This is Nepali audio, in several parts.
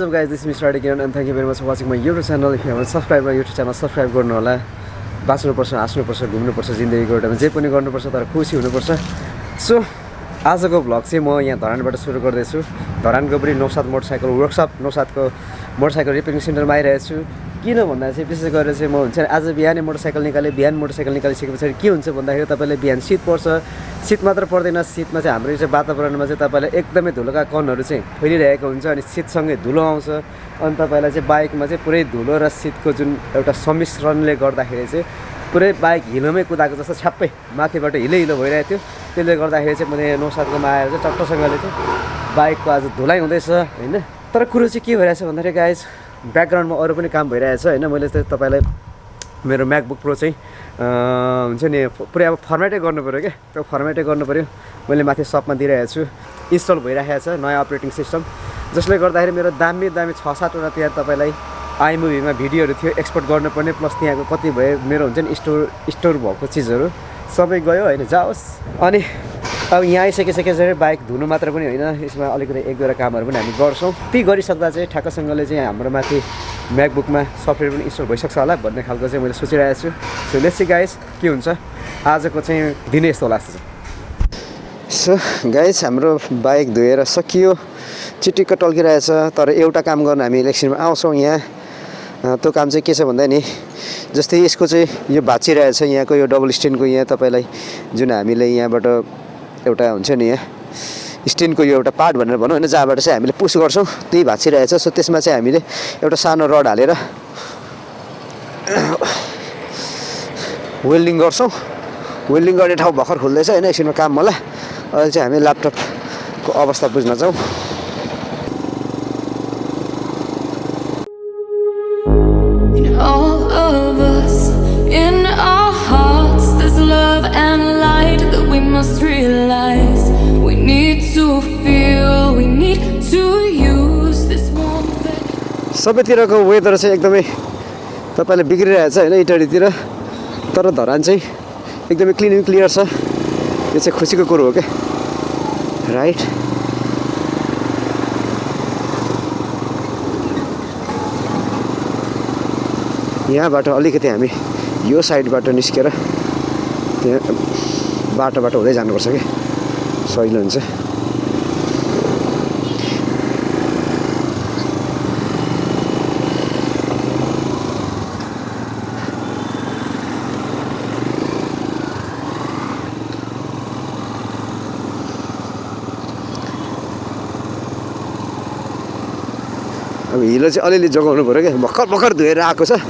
is up guys, this is Eastrider Kiran and thank you very much for watching my YouTube channel. If you haven't subscribed my YouTube channel, subscribe गर्नु होला. बाँच्नुपर्छ, हाँस्नुपर्छ, घुम्नुपर्छ, जिन्दगीको एउटा जे पनि गर्नुपर्छ तर खुसी हुनुपर्छ. सो आजको भ्लग चाहिँ म यहाँ धरानबाट सुरु गर्दैछु. धरानको पनि नौसाद मोटरसाइकल वर्कसप, नौसादको मोटरसाइकल रिपेयरिङ सेन्टरमा आइरहेको छु. किन भन्दा चाहिँ विशेष गरेर चाहिँ म हुन्छ नि आज बिहानै मोटरसाइकल निकालेँ. बिहान मोटरसाइकल निकालिसके पछाडि के हुन्छ भन्दाखेरि तपाईँले बिहान शीत पर्छ. शीत मात्र पर्दैन, शीतमा चाहिँ हाम्रो चाहिँ वातावरणमा चाहिँ तपाईँलाई एकदमै धुलोका कणहरू चाहिँ फैलिरहेको हुन्छ अनि शीतसँगै धुलो आउँछ. अनि तपाईँलाई चाहिँ बाइकमा चाहिँ पुरै धुलो र शीतको जुन एउटा सम्मिश्रणले गर्दाखेरि चाहिँ पुरै बाइक हिलोमै कुदाएको जस्तो छ्याप्पै माथिबाट हिलो भइरहेको थियो. त्यसले गर्दाखेरि चाहिँ मैले नौसादकोमा आएर चाहिँ चट्टसँगले चाहिँ बाइकको आज धुलाइ हुँदैछ होइन. तर कुरो चाहिँ के भइरहेछ भन्दाखेरि गाइज ब्याकग्राउन्डमा अरू पनि काम भइरहेछ होइन. मैले चाहिँ तपाईँलाई मेरो म्याकबुक प्रो चाहिँ हुन्छ नि पुरै अब फर्मेटै गर्नु पऱ्यो क्या. त्यो फर्मेटै गर्नु पऱ्यो. मैले माथि सपमा दिइरहेको छु. इन्स्टल भइरहेको छ नयाँ अपरेटिङ सिस्टम, जसले गर्दाखेरि मेरो दामी 6-7वटा त्यहाँ तपाईँलाई आइमुभीमा भिडियोहरू थियो एक्सपोर्ट गर्नुपर्ने. प्लस त्यहाँको कति भयो मेरो हुन्छ नि स्टोर भएको चिजहरू सबै गयो होइन. जाओस् अनि अब यहाँ आइसकिसकेपछि बाइक धुनु मात्र पनि होइन, यसमा अलिकति एक दुईवटा कामहरू पनि हामी गर्छौँ. ती गरिसक्दा चाहिँ ठ्याक्कसँगले चाहिँ हाम्रो माथि म्याकबुकमा सफ्टवेयर पनि इन्स्टल भइसक्छ होला भन्ने खालको चाहिँ मैले सोचिरहेको छु. सो लेट्स सी गाइस के हुन्छ आजको चाहिँ दिन यस्तो लाग्छ. सो गाइस हाम्रो बाइक धोएर सकियो, चिटिक्क टल्किरहेछ. तर एउटा काम गर्न हामी इलेक्सनमा आउँछौँ यहाँ. त्यो काम चाहिँ के छ भन्दा नि जस्तै यसको चाहिँ यो भाँचिरहेछ यहाँको यो डबल स्ट्यान्डको यहाँ तपाईँलाई जुन हामीले यहाँबाट एउटा हुन्छ नि यहाँ स्ट्यान्डको यो एउटा पार्ट भनेर भनौँ होइन, जहाँबाट चाहिँ हामीले पुस गर्छौँ त्यही भाँचिरहेछ. सो त्यसमा चाहिँ हामीले एउटा सानो रड हालेर वेल्डिङ गर्छौँ. वेल्डिङ गर्ने ठाउँ भर्खर खुल्दैछ होइन, एकछिनमा काम होला. अहिले चाहिँ हामी ल्यापटपको अवस्था बुझ्न जाउँ. All of us, in our hearts, there's love and light that we must realize. We need to feel, we need to use this warmth. सबैतिरको वेदर चाहिँ एकदमै तपाईँले बिग्रिरहेछ होइन इटालीतिर. तर धरान चाहिँ एकदमै क्लिन एन्ड क्लियर छ. यो चाहिँ खुसीको कुरो हो क्या राइट. यहाँबाट अलिकति हामी यो साइडबाट निस्केर त्यहाँ बाटोबाट हुँदै जानुपर्छ कि सजिलो हुन्छ. अब हिलो चाहिँ अलिअलि जोगाउनु पऱ्यो क्या. भर्खर धोएर आएको छ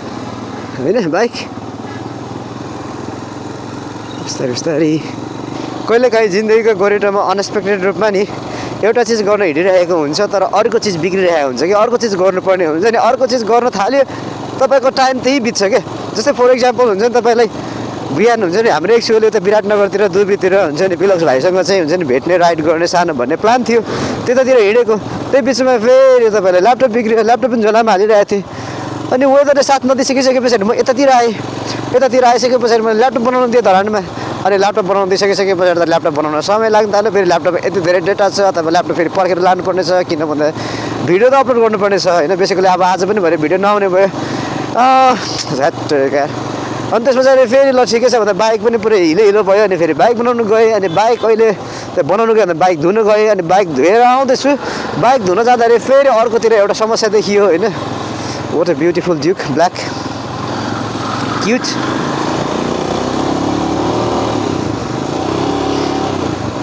होइन बाइक. बिस्तारै बिस्तारै कहिलेकाहीँ जिन्दगीको गोरेटोमा अनएक्सपेक्टेड रूपमा नि एउटा चिज गर्न हिँडिरहेको हुन्छ तर अर्को चिज बिग्रिरहेको हुन्छ कि. अर्को चिज गर्नुपर्ने हुन्छ नि अर्को चिज गर्न थाल्यो तपाईँको टाइम त्यही बित्छ क्या. जस्तै फर इक्जाम्पल हुन्छ नि तपाईँलाई बिहान हुन्छ नि हाम्रो एक्चुअली त विराटनगरतिर दुबीतिर हुन्छ नि पिलक्स भाइसँग चाहिँ हुन्छ नि भेट्ने राइड गर्ने सानो भन्ने प्लान थियो. त्यतातिर हिँडेको त्यही बिचमा फेरि तपाईँलाई ल्यापटप बिग्रियो. ल्यापटप पनि झोलामा हालिरहेको थिएँ. अनि वेदरले साथ नदिइसकिसके पछाडि म यतातिर आएँ. यतातिर आइसके पछाडि मैले ल्यापटप बनाउनु दिएँ धरानमा. अनि ल्यापटप बनाउनु दिइसके पछाडि त ल्यापटप बनाउन समय लाग्न थाल्यो. फेरि ल्यापटप यति धेरै डेटा छ तपाईँ ल्यापटप फेरि पर्खेर लानुपर्ने छ. किन भन्दा भिडियो त अपलोड गर्नुपर्ने छ होइन. बेसिकली अब आज पनि भरे भिडियो नआउने भयो झ्याट क्या. अनि त्यस पछाडि फेरि ल ठिकै छ भन्दा बाइक पनि पुरै हिलो भयो. अनि फेरि बाइक बनाउनु गएँ. अनि बाइक अहिले बनाउनु गएँ भने बाइक धुनु गएँ. अनि बाइक धोएर आउँदैछु. बाइक धुन जाँदाखेरि फेरि अर्कोतिर एउटा समस्या देखियो होइन. What a beautiful Duke, black, cute.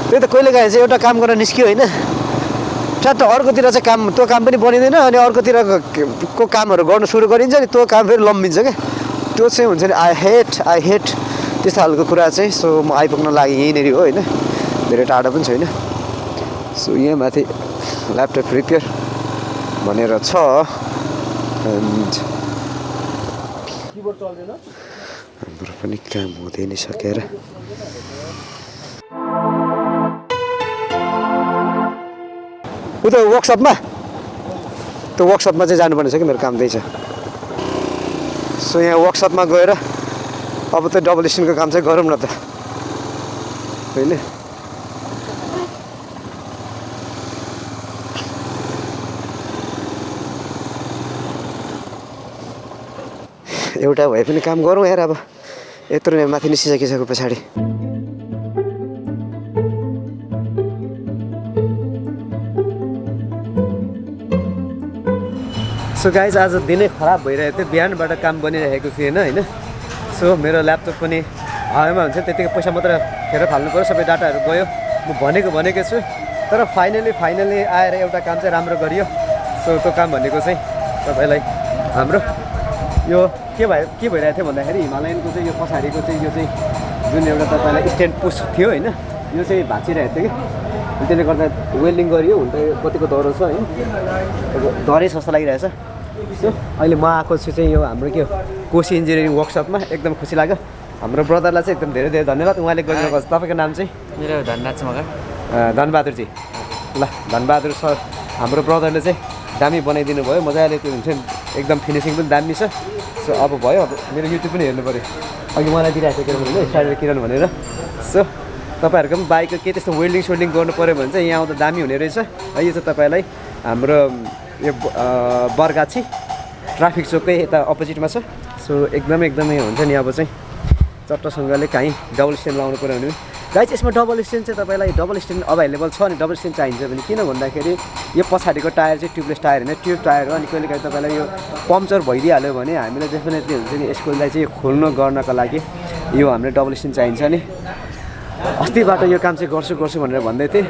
त्यही त कहिलेकाहीँ चाहिँ एउटा काम गर्न निस्क्यो होइन, ट्याट्ट अर्कोतिर चाहिँ काम त्यो काम पनि बनिँदैन. अनि अर्कोतिरको कामहरू गर्न सुरु गरिन्छ नि त्यो काम फेरि लम्बिन्छ क्या. त्यो चाहिँ हुन्छ नि आई हेट त्यस्तो खालको कुरा चाहिँ. सो म आइपुग्न लागि यहीँनिर हो होइन, धेरै टाढो पनि छैन. सो यहाँ माथि ल्यापटप रिपेयर भनेर छ. हाम्रो पनि काम हुँदै नै सकेर उता वर्कसपमा चाहिँ जानुपर्ने छ कि मेरो काम त्यही छ. सो यहाँ वर्कसपमा गएर अब त डबल स्ट्यान्डको काम चाहिँ गरौँ न त होइन. एउटा भए पनि काम गरौँ यार अब यत्रो माथि निस्किसकिसकेको पछाडि सो गाइज आज दिनै खराब भइरहेको थियो बिहानबाट काम बनिरहेको थिएन होइन सो मेरो ल्यापटप पनि हावामा हुन्छ त्यतिकै पैसा मात्र फेर फाल्नु पऱ्यो सबै डाटाहरू गयो म भनेकै छु तर फाइनली आएर एउटा काम चाहिँ राम्रो गरियो सो त्यो काम भनेको चाहिँ तपाईँलाई हाम्रो यो के भइरहेको थियो भन्दाखेरि हिमालयनको चाहिँ यो पछाडिको चाहिँ यो चाहिँ जुन एउटा तपाईँलाई स्ट्यान्ड पुस्ट थियो होइन यो चाहिँ भाँचिरहेको थियो कि त्यसले गर्दा वेल्डिङ गरियो हुन त कतिको डह्रो छ होइन डह्रै सस्तो लागिरहेछ सो अहिले म आएको छु चाहिँ यो हाम्रो के कोशी इन्जिनियरिङ वर्कसपमा एकदम खुसी लाग्यो हाम्रो ब्रदरलाई चाहिँ एकदम धेरै धेरै धन्यवाद उहाँले गरिदिनु तपाईँको नाम चाहिँ मेरो धनराज मगर धनबहादुरजी ल धनबहादुर सर हाम्रो ब्रदरले चाहिँ दामी बनाइदिनु भयो मजाले त्यो हुन्छ एकदम फिनिसिङ पनि दामी छ सो अब भयो अब मेरो युट्युब पनि हेर्नु पऱ्यो अघि मलाई दिइरहेको थियो किरण भनेर स्टाइडर किरण भनेर सो तपाईँहरूको पनि बाइकको के त्यस्तो वेल्डिङ गर्नु पऱ्यो भने चाहिँ यहाँ आउँदा दामी हुने रहेछ यो चाहिँ तपाईँलाई हाम्रो यो बरगाछी ट्राफिक चोककै यता अपोजिटमा छ सो एकदमै हुन्छ नि अब चाहिँ चट्टसँगले काहीँ डबल स्ट्यान्ड लाउनु पऱ्यो भने गाइस यसमा डबल स्ट्यान्ड चाहिँ तपाईँलाई डबल स्ट्यान्ड अभाइलेबल छ अनि डबल स्ट्यान्ड चाहिन्छ भने किन भन्दाखेरि यो पछाडिको टायर चाहिँ ट्युबलेस टायर होइन ट्युब टायर हो अनि कहिले काहीँ तपाईँलाई यो पम्चर भइदिइहाल्यो भने हामीलाई डेफिनेटली हुन्छ नि यसकोलाई चाहिँ खोल्नु गर्नको लागि यो हामीले डबल स्ट्यान्ड चाहिन्छ नि अस्तिबाट यो काम चाहिँ गर्छु भनेर भन्दै थिएँ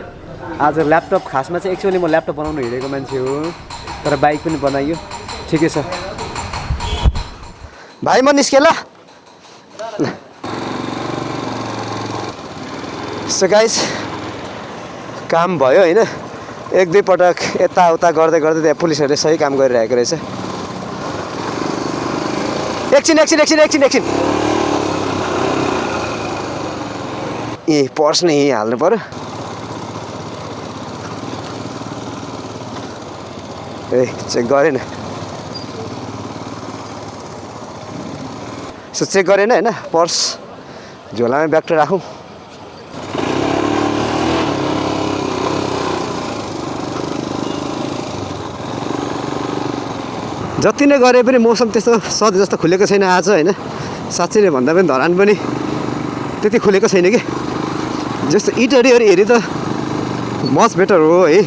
आज ल्यापटप खासमा चाहिँ एक्चुअली म ल्यापटप बनाउनु हिँडेको मान्छे हो तर बाइक पनि बनाइयो ठिकै छ भाइ म निस्केँ ल सो गाइस काम भयो होइन एक दुई पटक यताउता गर्दै त्यहाँ पुलिसहरूले सही काम गरिरहेको रहेछ एकछिन ए पर्स नै यहीँ हाल्नु पऱ्यो ए चेक गरेन सो चेक गरेन होइन पर्स झोलामा ब्याग राखौँ जति नै गरे पनि मौसम त्यस्तो सधैँ जस्तो खुलेको छैन आज होइन साँच्चीले भन्दा पनि धरान पनि त्यति खुलेको छैन कि जस्तो इटरीहरू हेरी त मच बेटर हो है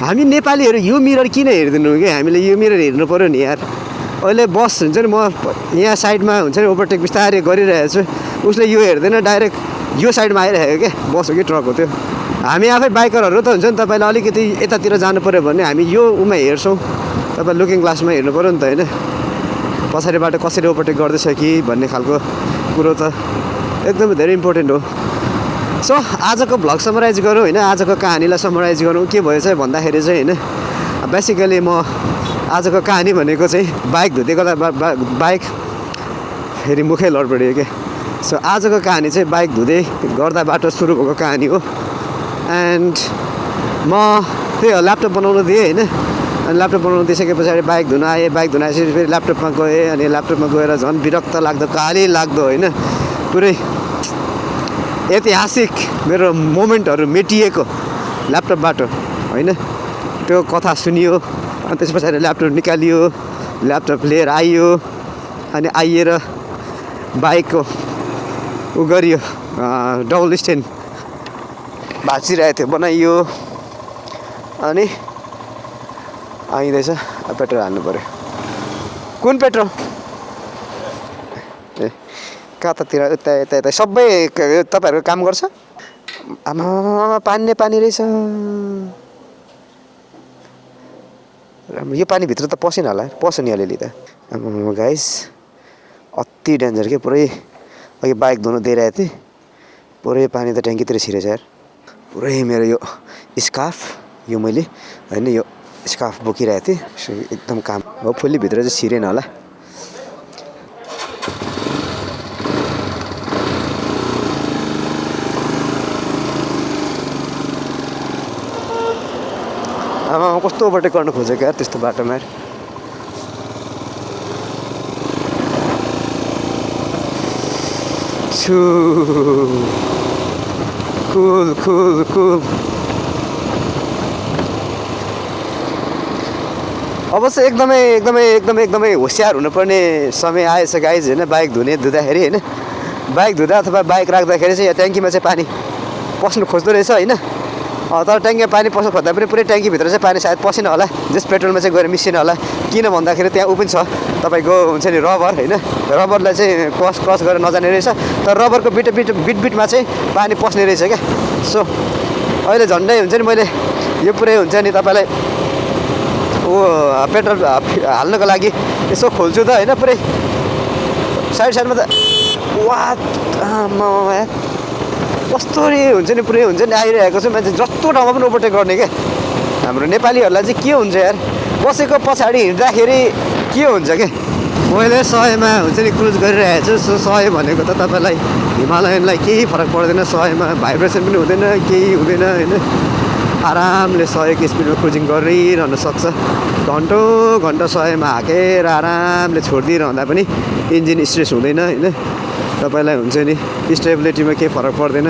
हामी नेपालीहरू यो मिरर किन हेर्दैनौँ कि हामीले यो मिरर हेर्नु पऱ्यो नि यार अहिले बस हुन्छ नि म यहाँ साइडमा हुन्छ नि ओभरटेक बिस्तारै गरिरहेको छु उसले यो हेर्दैन डाइरेक्ट यो साइडमा आइरहेको क्या बस हो कि ट्रक हो त्यो हामी आफै बाइकरहरू त हुन्छ नि तपाईँलाई अलिकति यतातिर जानु पऱ्यो भने हामी यो उमा हेर्छौँ तपाईँ लुकिङ ग्लासमा हेर्नु पऱ्यो नि त होइन पछाडिबाट कसरी ओभरटेक गर्दैछ कि भन्ने खालको कुरो त एकदमै धेरै इम्पोर्टेन्ट हो सो आजको भ्लग समराइज गरौँ होइन आजको कहानीलाई समराइज गरौँ के भयो चाहिँ भन्दाखेरि चाहिँ होइन बेसिकली म आजको कहानी भनेको चाहिँ बाइक धुँदै गर्दा बाइक फेरि मुखै लडबडियो क्या सो आजको कहानी चाहिँ बाइक धुँदै गर्दा बाटो सुरु भएको कहानी हो एन्ड म त्यही हो ल्यापटप बनाउनु दिएँ होइन अनि ल्यापटप बनाउनु दिइसके पछाडि बाइक धुन आएँ बाइक धुन आएपछि फेरि ल्यापटपमा गएँ अनि ल्यापटपमा गएर झन् विरक्त लाग्दो काली लाग्दो होइन पुरै ऐतिहासिक मेरो मोमेन्टहरू मेटिएको ल्यापटपबाट होइन त्यो कथा सुनियो अनि त्यस पछाडि ल्यापटप निकालियो ल्यापटप लिएर आइयो अनि आइएर बाइकको उ गरियो डबल स्ट्यान्ड भाँचिरहेको थियो बनाइयो अनि आइँदैछ पेट्रोल हाल्नु पऱ्यो कुन पेट्रोल ए कतातिर यता सबै तपाईँहरूको काम गर्छ आमा पानी रहेछ यो पानीभित्र त पसेन होला पस्यो नि अलिअलि त आमा गाइस अति डेन्जर के पुरै अघि बाइक धुनु दिइरहेको थिएँ पुरै पानी त ट्याङ्कीतिर छिरेछ यार पुरै मेरो यो स्कार्फ यो मैले होइन यो स्कार्फ बोकिरहेको थिएँ एकदम काम होपफुल्ली भित्र चाहिँ छिरेन होला आमा कस्तो ओभरटेक गर्न खोजेको यार त्यस्तो बाटोमा छु कुल कुल कुल अब चाहिँ एकदमै एकदमै एकदमै एकदमै होसियार हुनुपर्ने समय आएछ गाइज होइन बाइक धुँदाखेरि होइन बाइक धुँदा अथवा बाइक राख्दाखेरि चाहिँ यहाँ ट्याङ्कीमा चाहिँ पानी पस्नु खोज्दो रहेछ होइन तर ट्याङ्कीमा पानी पस्नु खोज्दा पनि पुरै ट्याङ्कीभित्र चाहिँ पानी सायद पसेन होला जस पेट्रोलमा चाहिँ गएर मिसिएन होला किन भन्दाखेरि त्यहाँ ऊ पनि छ तपाईँको हुन्छ नि रबर होइन रबरलाई चाहिँ क्रस गरेर नजाने रहेछ तर रबरको बिटमा चाहिँ पानी पस्ने रहेछ क्या सो अहिले झन्डै हुन्छ नि मैले यो पुरै हुन्छ नि तपाईँलाई पेट्रोल हाल्नको लागि यसो खोल्छु त होइन पुरै साइडमा त कस्तो हुन्छ नि पुरै हुन्छ नि आइरहेको छ मान्छे जस्तो ठाउँमा पनि ओभरटेक गर्ने क्या हाम्रो नेपालीहरूलाई चाहिँ के हुन्छ यार बसेको पछाडि हिँड्दाखेरि के हुन्छ क्या मैले 100मा हुन्छ नि क्रुज गरिरहेको छु सो 100 भनेको त तपाईँलाई हिमालयनलाई केही फरक पर्दैन 100मा भाइब्रेसन पनि हुँदैन केही हुँदैन होइन आरामले 100 स्पिडमा क्रुजिङ गरिरहन सक्छ घन्टौँ 100मा हाकेर आरामले छोडिदिइरहँदा पनि इन्जिन स्ट्रेस हुँदैन होइन तपाईँलाई हुन्छ नि स्टेबिलिटीमा केही फरक पर्दैन